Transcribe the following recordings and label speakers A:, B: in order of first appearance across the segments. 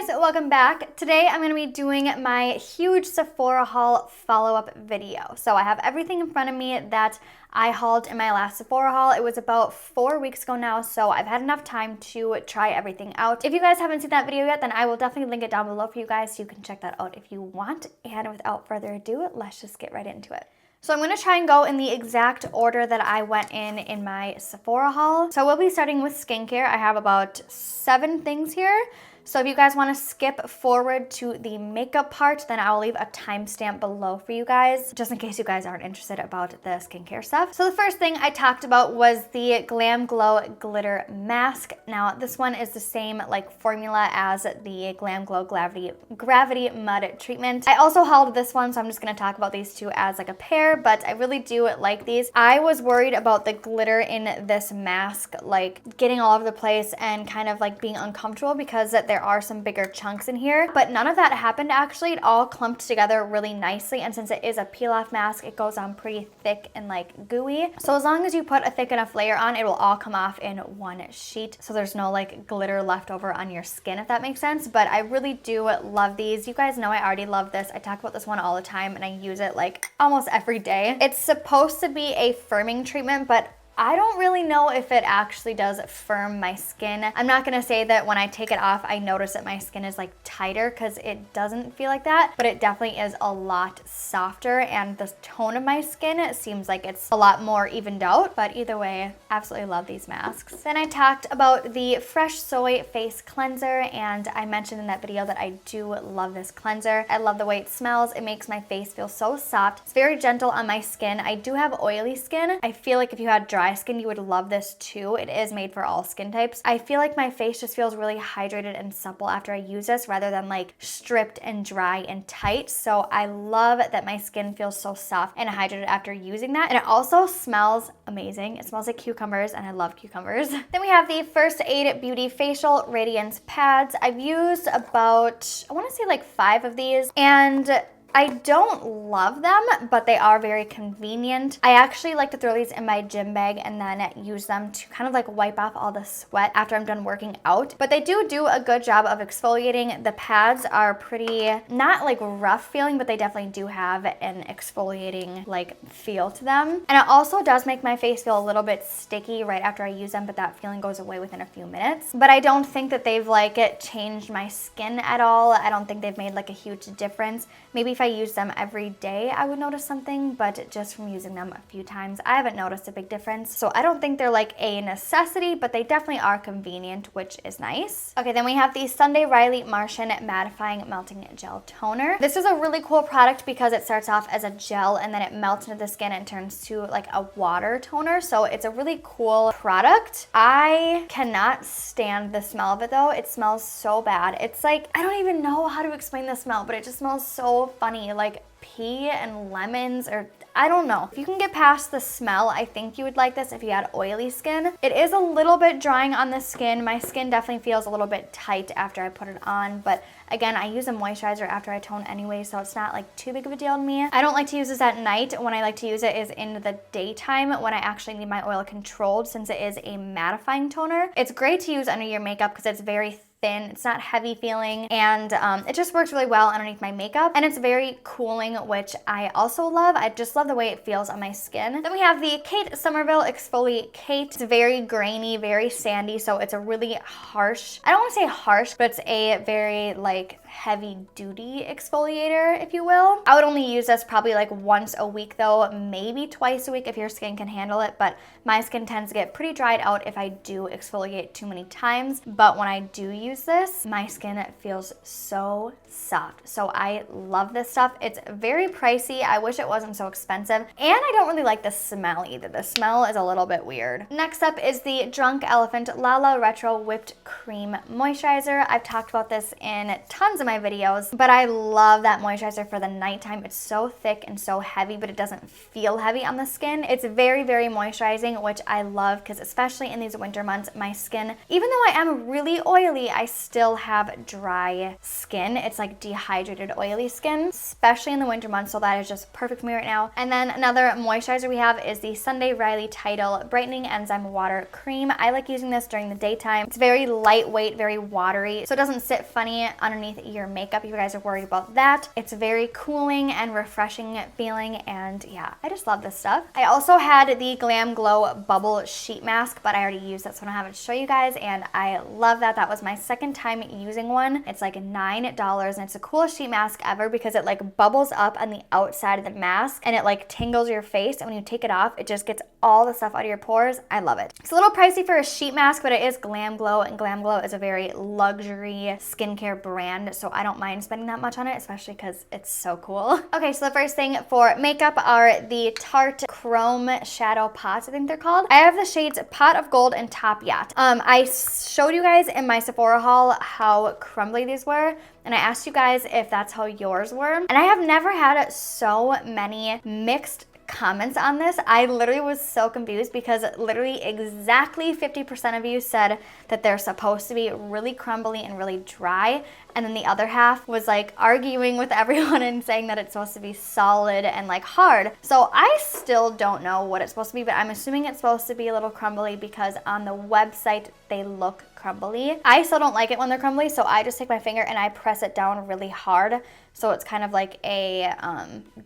A: guys, welcome back. Today I'm going to be doing my huge Sephora haul follow-up video. So I have everything in front of me that I hauled in my last Sephora haul. It was about 4 weeks ago now, so I've had enough time to try everything out. If you guys haven't seen that video yet, then I will definitely link it down below for you guys so you can check that out if you want. And without further ado, let's just get right into it. So I'm going to try and go in the exact order that I went in my Sephora haul. So we'll be starting with skincare. I have about 7 things here. So if you guys want to skip forward to the makeup part, then I will leave a timestamp below for you guys, just in case you guys aren't interested about the skincare stuff. So the first thing I talked about was the Glamglow Glitter Mask. Now this one is the same formula as the Glamglow Gravity Mud Treatment. I also hauled this one, so I'm just going to talk about these two as a pair, but I really do like these. I was worried about the glitter in this mask getting all over the place and kind of being uncomfortable because there are some bigger chunks in here, but none of that happened actually. It all clumped together really nicely, and since it is a peel-off mask, it goes on pretty thick and gooey. So as long as you put a thick enough layer on, it will all come off in one sheet, so there's no glitter left over on your skin, if that makes sense. But I really do love these. You guys know I already love this. I talk about this one all the time, and I use it almost every day. It's supposed to be a firming treatment, but I don't really know if it actually does firm my skin. I'm not gonna say that when I take it off, I notice that my skin is tighter, because it doesn't feel like that, but it definitely is a lot softer, and the tone of my skin seems like it's a lot more evened out. But either way, absolutely love these masks. Then I talked about the Fresh Soy Face Cleanser, and I mentioned in that video that I do love this cleanser. I love the way it smells. It makes my face feel so soft. It's very gentle on my skin. I do have oily skin. I feel like if you had dry skin, you would love this too. It is made for all skin types. I feel like my face just feels really hydrated and supple after I use this, rather than stripped and dry and tight. So I love that my skin feels so soft and hydrated after using that. And it also smells amazing. It smells like cucumbers, and I love cucumbers. Then we have the First Aid Beauty Facial Radiance Pads. I've used about, I want to say 5 of these, and I don't love them, but they are very convenient. I actually like to throw these in my gym bag and then use them to kind of wipe off all the sweat after I'm done working out. But they do a good job of exfoliating. The pads are pretty, not rough feeling, but they definitely do have an exfoliating feel to them. And it also does make my face feel a little bit sticky right after I use them, but that feeling goes away within a few minutes. But I don't think that they've changed my skin at all. I don't think they've made a huge difference. Maybe if I use them every day, I would notice something, but just from using them a few times, I haven't noticed a big difference. So I don't think they're a necessity, but they definitely are convenient, which is nice. Okay, then we have the Sunday Riley Martian Mattifying Melting Gel Toner. This is a really cool product because it starts off as a gel and then it melts into the skin and turns to a water toner. So it's a really cool product. I cannot stand the smell of it though. It smells so bad. It's I don't even know how to explain the smell, but it just smells so funny, pea and lemons, or I don't know. If you can get past the smell, I think you would like this if you had oily skin. It is a little bit drying on the skin. My skin definitely feels a little bit tight after I put it on, but again, I use a moisturizer after I tone anyway, so it's not too big of a deal to me. I don't like to use this at night. When I like to use it is in the daytime when I actually need my oil controlled, since it is a mattifying toner. It's great to use under your makeup because it's very thin, it's not heavy feeling, and it just works really well underneath my makeup, and it's very cooling, which I also love. I just love the way it feels on my skin. Then we have the Kate Somerville EXFOLIKATE. It's very grainy, very sandy, so it's a really harsh, I don't want to say harsh, but it's a very heavy duty exfoliator, if you will. I would only use this probably once a week though, maybe twice a week if your skin can handle it, but my skin tends to get pretty dried out if I do exfoliate too many times. But when I do use this, my skin feels so soft. So I love this stuff. It's very pricey. I wish it wasn't so expensive, and I don't really like the smell either. The smell is a little bit weird. Next up is the Drunk Elephant Lala Retro Whipped Cream Moisturizer. I've talked about this in tons of my videos, but I love that moisturizer for the nighttime. It's so thick and so heavy, but it doesn't feel heavy on the skin. It's very, very moisturizing, which I love, because especially in these winter months, my skin, even though I am really oily, I still have dry skin. It's like dehydrated, oily skin, especially in the winter months, so that is just perfect for me right now. And then another moisturizer we have is the Sunday Riley TIDAL Brightening Enzyme Water Cream. I like using this during the daytime. It's very lightweight, very watery, so it doesn't sit funny underneath your makeup if you guys are worried about that. It's very cooling and refreshing feeling, and yeah, I just love this stuff. I also had the Glamglow Bubble Sheet Mask, but I already used it, so I don't have it to show you guys, and I love that. That was my second time using one. It's like $9, and it's the coolest sheet mask ever because it like bubbles up on the outside of the mask, and it like tingles your face, and when you take it off, it just gets all the stuff out of your pores. I love it. It's a little pricey for a sheet mask, but it is Glamglow, and Glamglow is a very luxury skincare brand, so I don't mind spending that much on it, especially because it's so cool. Okay, so the first thing for makeup are the Tarte Chrome Shadow Pots, I think they're called. I have the shades Pot of Gold and Top Yacht. I showed you guys in my Sephora haul how crumbly these were, and I asked you guys if that's how yours were, and I have never had so many mixed comments on this. I literally was so confused because literally exactly 50% of you said that they're supposed to be really crumbly and really dry, and then the other half was like arguing with everyone and saying that it's supposed to be solid and like hard. So I still don't know what it's supposed to be, but I'm assuming it's supposed to be a little crumbly because on the website they look crumbly. I still don't like it when they're crumbly, so I just take my finger and I press it down really hard, so it's kind of like a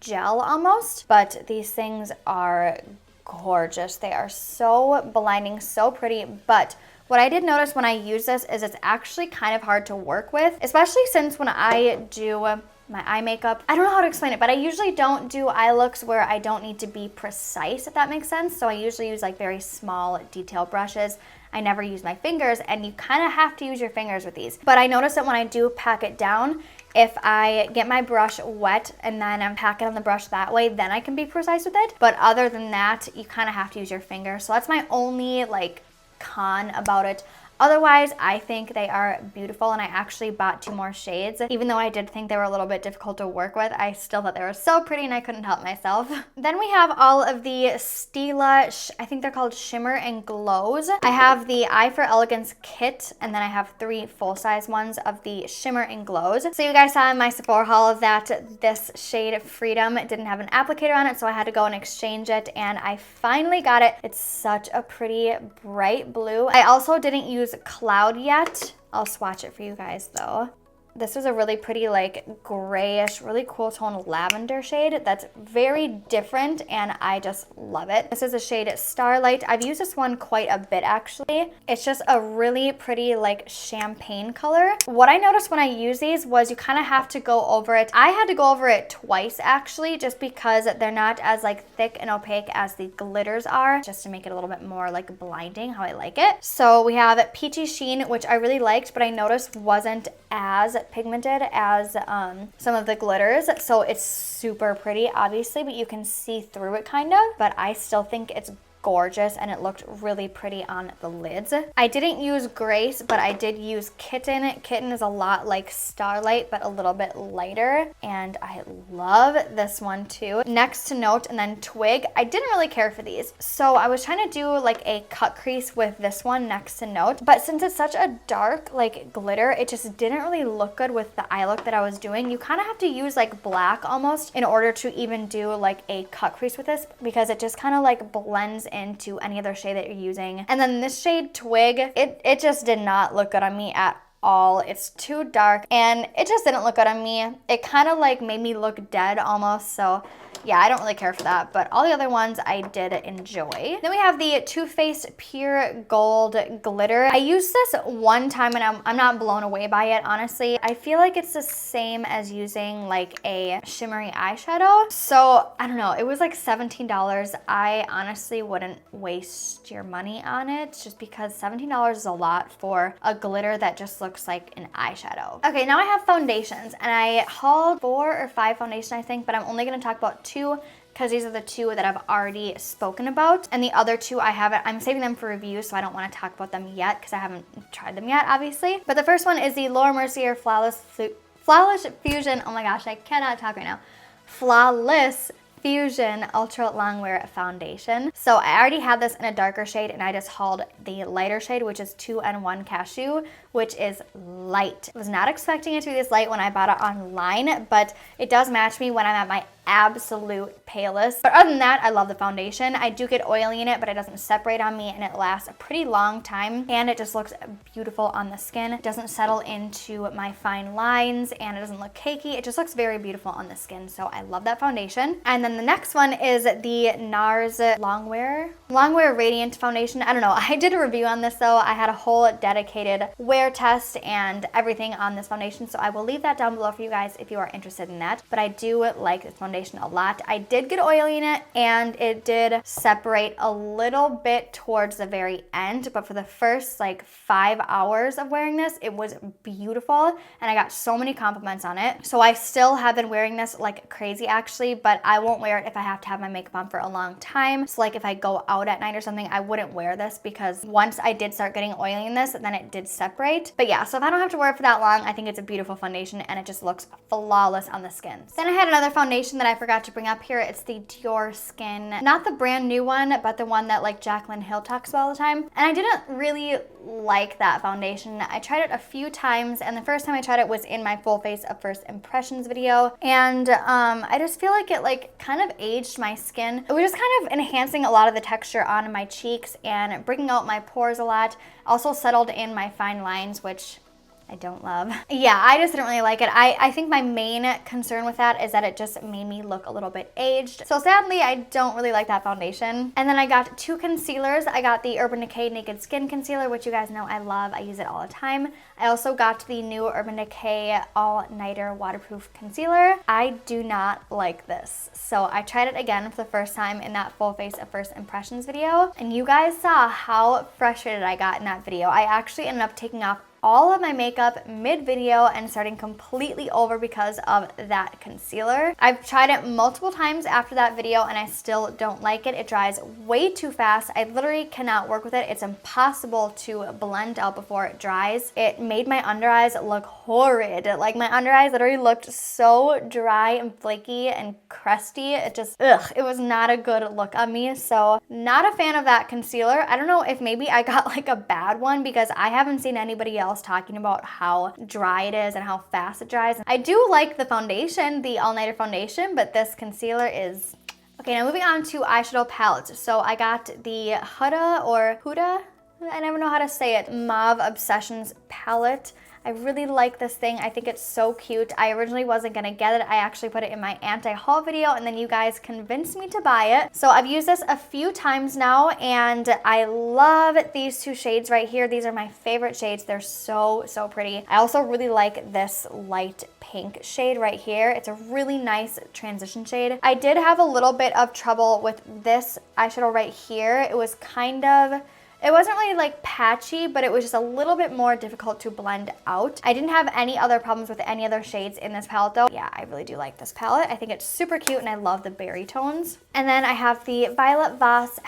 A: gel almost. But these things are gorgeous. They are so blinding, so pretty. But what I did notice when I use this is it's actually kind of hard to work with, especially since when I do my eye makeup, I don't know how to explain it, but I usually don't do eye looks where I don't need to be precise, if that makes sense. So I usually use like very small detail brushes. I never use my fingers, and you kind of have to use your fingers with these. But I notice that when I do pack it down, if I get my brush wet and then I pack it on the brush that way, then I can be precise with it. But other than that, you kind of have to use your finger. So that's my only like con about it. Otherwise, I think they are beautiful, and I actually bought 2 more shades. Even though I did think they were a little bit difficult to work with, I still thought they were so pretty and I couldn't help myself. Then we have all of the Stila, I think they're called Shimmer and Glows. I have the Eye for Elegance kit, and then I have 3 full-size ones of the Shimmer and Glows. So you guys saw in my Sephora haul that this shade Freedom didn't have an applicator on it, so I had to go and exchange it, and I finally got it. It's such a pretty bright blue. I also didn't use Cloud yet. I'll swatch it for you guys though. This is a really pretty like grayish, really cool tone lavender shade that's very different, and I just love it. This is a shade Starlight. I've used this one quite a bit actually. It's just a really pretty like champagne color. What I noticed when I use these was you kind of have to go over it. I had to go over it twice actually, just because they're not as like thick and opaque as the glitters are, just to make it a little bit more like blinding how I like it. So we have Peachy Sheen, which I really liked, but I noticed wasn't as pigmented as some of the glitters, so it's super pretty obviously, but you can see through it kind of. But I still think it's gorgeous, and it looked really pretty on the lids. I didn't use Grace, but I did use Kitten. Kitten is a lot like Starlight, but a little bit lighter, and I love this one too. Next to Note and then Twig. I didn't really care for these, so I was trying to do like a cut crease with this one Next to Note, but since it's such a dark like glitter, it just didn't really look good with the eye look that I was doing. You kind of have to use like black almost in order to even do like a cut crease with this, because it just kind of like blends into any other shade that you're using. And then this shade Twig, it just did not look good on me at all. It's too dark, and it just didn't look good on me. It kind of like made me look dead almost, so yeah, I don't really care for that, but all the other ones I did enjoy. Then we have the Too Faced Pure Gold Glitter. I used this one time and I'm not blown away by it, honestly. I feel like it's the same as using like a shimmery eyeshadow. So I don't know, it was like $17. I honestly wouldn't waste your money on it, just because $17 is a lot for a glitter that just looks like an eyeshadow. Okay, now I have foundations, and I hauled 4 or 5 foundations I think, but I'm only gonna talk about 2 because these are the 2 that I've already spoken about, and the other 2 I haven't. I'm saving them for review, so I don't want to talk about them yet because I haven't tried them yet, obviously. But the first one is the Laura Mercier Flawless Fusion. Oh my gosh, I cannot talk right now. Flawless Fusion Ultra Longwear Foundation. So I already had this in a darker shade and I just hauled the lighter shade, which is 2N1 Cashew, which is light. I was not expecting it to be this light when I bought it online, but it does match me when I'm at my absolute palest. But other than that, I love the foundation. I do get oily in it, but it doesn't separate on me and it lasts a pretty long time and it just looks beautiful on the skin. It doesn't settle into my fine lines and it doesn't look cakey. It just looks very beautiful on the skin, so I love that foundation. And then the next one is the NARS Longwear Radiant Foundation. I don't know, I did a review on this though. I had a whole dedicated wear test and everything on this foundation, so I will leave that down below for you guys if you are interested in that. But I do like this foundation a lot. I did get oily in it and it did separate a little bit towards the very end, but for the first like 5 hours of wearing this, it was beautiful and I got so many compliments on it. So I still have been wearing this like crazy actually, but I won't wear it if I have to have my makeup on for a long time. So like if I go out at night or something, I wouldn't wear this because once I did start getting oily in this, then it did separate. But yeah, so if I don't have to wear it for that long, I think it's a beautiful foundation and it just looks flawless on the skin. Then I had another foundation that I forgot to bring up here. It's the DIORSKIN, not the brand new one, but the one that like Jaclyn Hill talks about all the time. And I didn't really like that foundation. I tried it a few times and the first time I tried it was in my full face of first impressions video, and I just feel like it like kind of aged my skin. It was just kind of enhancing a lot of the texture on my cheeks and bringing out my pores a lot. Also settled in my fine lines, which I don't love. Yeah, I just didn't really like it. I think my main concern with that is that it just made me look a little bit aged. So sadly, I don't really like that foundation. And then I got two concealers. I got the Urban Decay Naked Skin Concealer, which you guys know I love. I use it all the time. I also got the new Urban Decay All Nighter Waterproof Concealer. I do not like this. So I tried it again for the first time in that full face of first impressions video. And you guys saw how frustrated I got in that video. I actually ended up taking off all of my makeup mid-video and starting completely over because of that concealer. I've tried it multiple times after that video and I still don't like it. It dries way too fast. I literally cannot work with it. It's impossible to blend out before it dries. It made my under eyes look horrid. Like my under eyes literally looked so dry and flaky and crusty. It just, ugh, it was not a good look on me. So not a fan of that concealer. I don't know if maybe I got like a bad one because I haven't seen anybody else talking about how dry it is and how fast it dries. I do like the foundation, the All Nighter foundation, but this concealer is... Okay, now moving on to eyeshadow palettes. So I got the Huda, I never know how to say it, Mauve Obsessions palette. I really like this thing. I think it's so cute. I originally wasn't gonna get it. I actually put it in my anti-haul video and then you guys convinced me to buy it. So I've used this a few times now and I love these two shades right here. These are my favorite shades. They're so, so pretty. I also really like this light pink shade right here. It's a really nice transition shade. I did have a little bit of trouble with this eyeshadow right here. It was kind of... It wasn't really like patchy, but it was just a little bit more difficult to blend out. I didn't have any other problems with any other shades in this palette though. Yeah, I really do like this palette. I think it's super cute and I love the berry tones. And then I have the Violet Voss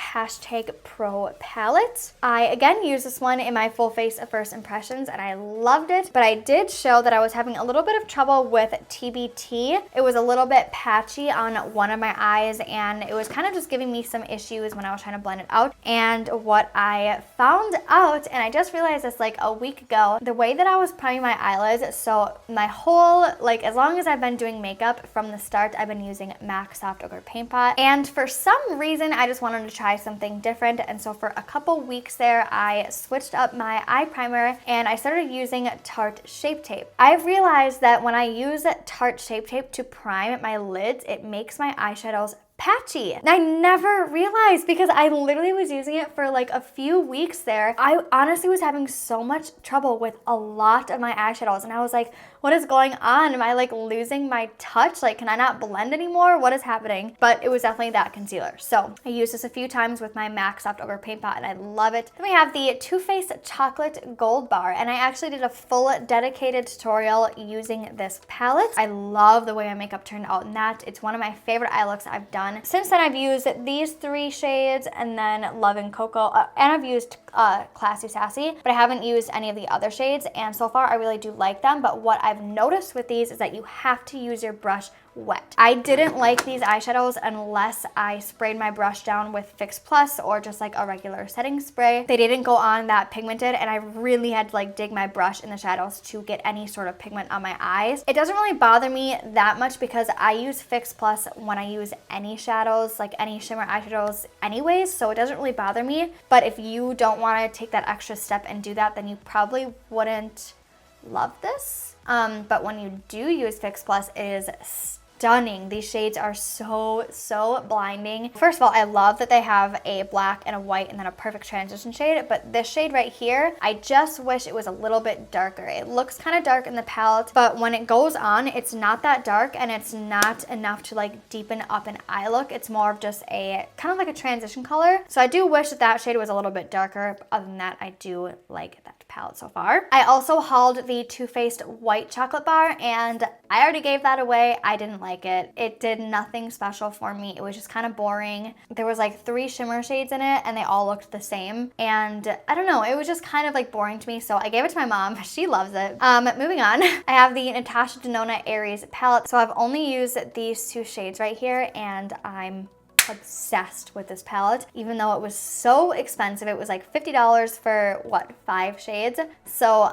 A: #Pro palette. I again used this one in my full face of first impressions and I loved it, but I did show that I was having a little bit of trouble with TBT. It was a little bit patchy on one of my eyes and it was kind of just giving me some issues when I was trying to blend it out. And what I found out, and I just realized this like a week ago, the way that I was priming my eyelids, so my whole, like as long as I've been doing makeup from the start, I've been using MAC Soft Ochre Paint Pot. And for some reason, I just wanted to try something different. And so for a couple weeks there, I switched up my eye primer and I started using Tarte Shape Tape. I've realized that when I use Tarte Shape Tape to prime my lids, it makes my eyeshadows patchy. And I never realized because I literally was using it for like a few weeks there. I honestly was having so much trouble with a lot of my eyeshadows and I was like, what is going on? Am I like losing my touch? Like, can I not blend anymore? What is happening? But it was definitely that concealer. So I used this a few times with my MAC Soft Ochre Paint Pot and I love it. Then we have the Too Faced Chocolate Gold Bar and I actually did a full dedicated tutorial using this palette. I love the way my makeup turned out in that. It's one of my favorite eye looks I've done. Since then I've used these three shades and then Love and Cocoa and I've used Classy Sassy, but I haven't used any of the other shades and so far I really do like them. But what I've noticed with these is that you have to use your brush wet. I didn't like these eyeshadows unless I sprayed my brush down with Fix Plus or just like a regular setting spray. They didn't go on that pigmented, and I really had to like dig my brush in the shadows to get any sort of pigment on my eyes. It doesn't really bother me that much because I use Fix Plus when I use any shadows, like any shimmer eyeshadows anyways, so it doesn't really bother me. But if you don't want to take that extra step and do that, then you probably wouldn't love this. But when you do use Fix Plus, it is stunning. These shades are so blinding. First of all, I love that they have a black and a white and then a perfect transition shade, but this shade right here, I just wish it was a little bit darker. It looks kind of dark in the palette, but when it goes on, it's not that dark and it's not enough to like deepen up an eye look. It's more of just a kind of like a transition color. So I do wish that that shade was a little bit darker, but other than that, I do like that palette so far. I also hauled the Too Faced white chocolate bar, and I already gave that away. I didn't like it. It did nothing special for me. It was just kind of boring. There was like 3 shimmer shades in it and they all looked the same. And I don't know, it was just kind of like boring to me. So I gave it to my mom. She loves it. Moving on, I have the Natasha Denona Aries palette. So I've only used these 2 shades right here, and I'm obsessed with this palette. Even though it was so expensive, it was like $50 for what, 5 shades. So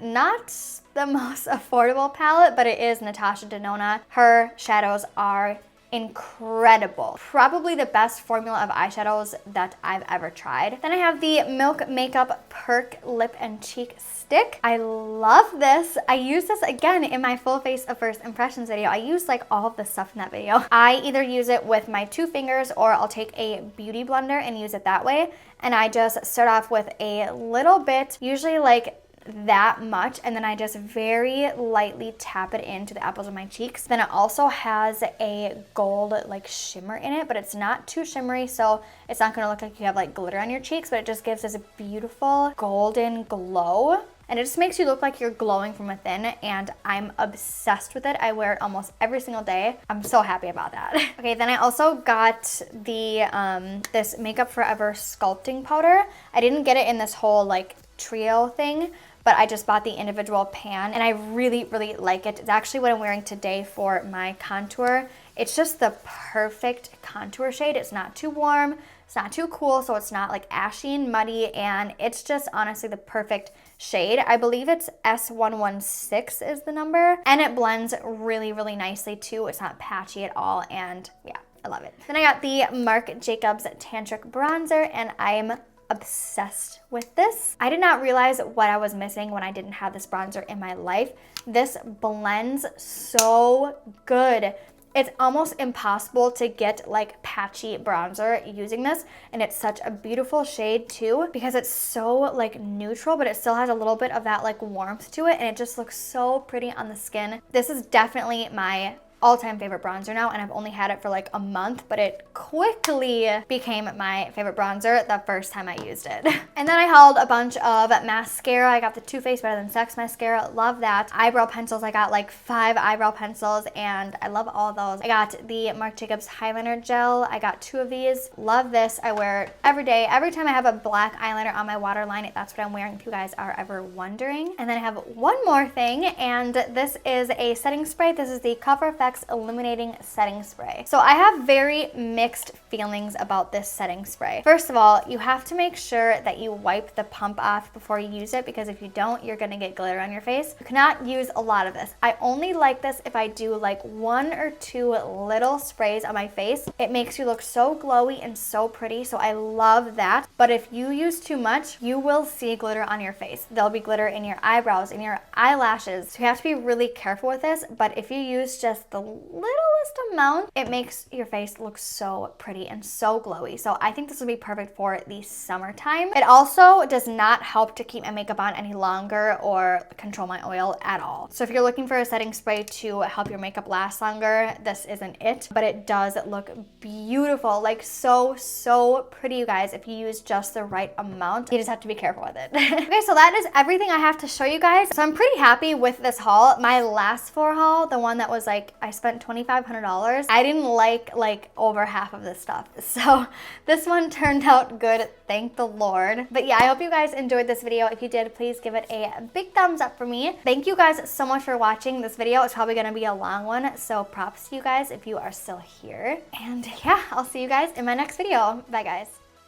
A: not the most affordable palette, but it is Natasha Denona. Her shadows are incredible. Probably the best formula of eyeshadows that I've ever tried. Then I have the Milk Makeup Perk Lip and Cheek Stick. I love this. I use this again in my full face of first impressions video. I use like all of the stuff in that video. I either use it with my 2 fingers or I'll take a beauty blender and use it that way. And I just start off with a little bit, usually like that much, and then I just very lightly tap it into the apples of my cheeks. Then it also has a gold like shimmer in it, but it's not too shimmery, so it's not gonna look like you have like glitter on your cheeks, but it just gives this beautiful golden glow. And it just makes you look like you're glowing from within, and I'm obsessed with it. I wear it almost every single day. I'm so happy about that. Okay, then I also got the this Makeup Forever sculpting powder. I didn't get it in this whole like trio thing, but I just bought the individual pan, and I really like it. It's actually what I'm wearing today for my contour. It's just the perfect contour shade. It's not too warm, it's not too cool, so it's not like ashy and muddy, and it's just honestly the perfect shade. I believe it's S116 is the number, and it blends really nicely too. It's not patchy at all, and yeah, I love it. Then I got the Marc Jacobs Tantric Bronzer, and I'm obsessed with this. I did not realize what I was missing when I didn't have this bronzer in my life. This blends so good. It's almost impossible to get like patchy bronzer using this, and it's such a beautiful shade too because it's so like neutral, but it still has a little bit of that like warmth to it, and it just looks so pretty on the skin. This is definitely my all-time favorite bronzer now, and I've only had it for like a month, but it quickly became my favorite bronzer the first time I used it. And then I hauled a bunch of mascara. I got the Too Faced Better Than Sex mascara. Love that. Eyebrow pencils. I got like 5 eyebrow pencils, and I love all those. I got the Marc Jacobs highliner gel. I got 2 of these. Love this. I wear it every day. Every time I have a black eyeliner on my waterline, that's what I'm wearing if you guys are ever wondering. And then I have one more thing, and this is a setting spray. This is the Cover Effect Illuminating Setting Spray. So I have very mixed feelings about this setting spray. First of all, you have to make sure that you wipe the pump off before you use it, because if you don't, you're gonna get glitter on your face. You cannot use a lot of this. I only like this if I do like 1 or 2 little sprays on my face. It makes you look so glowy and so pretty, so I love that. But if you use too much, you will see glitter on your face. There'll be glitter in your eyebrows, in your eyelashes. So you have to be really careful with this, but if you use just the littlest amount, it makes your face look so pretty and so glowy. So I think this would be perfect for the summertime. It also does not help to keep my makeup on any longer or control my oil at all. So if you're looking for a setting spray to help your makeup last longer, this isn't it, but it does look beautiful, like so pretty, you guys, if you use just the right amount. You just have to be careful with it. Okay, so that is everything I have to show you guys. So I'm pretty happy with this haul. My last Sephora haul, the one that was like, I I spent $2,500. I didn't like over half of this stuff. So this one turned out good, thank the Lord. But yeah, I hope you guys enjoyed this video. If you did, please give it a big thumbs up for me. Thank you guys so much for watching. This video is probably gonna be a long one, so props to you guys if you are still here. And yeah, I'll see you guys in my next video. Bye guys.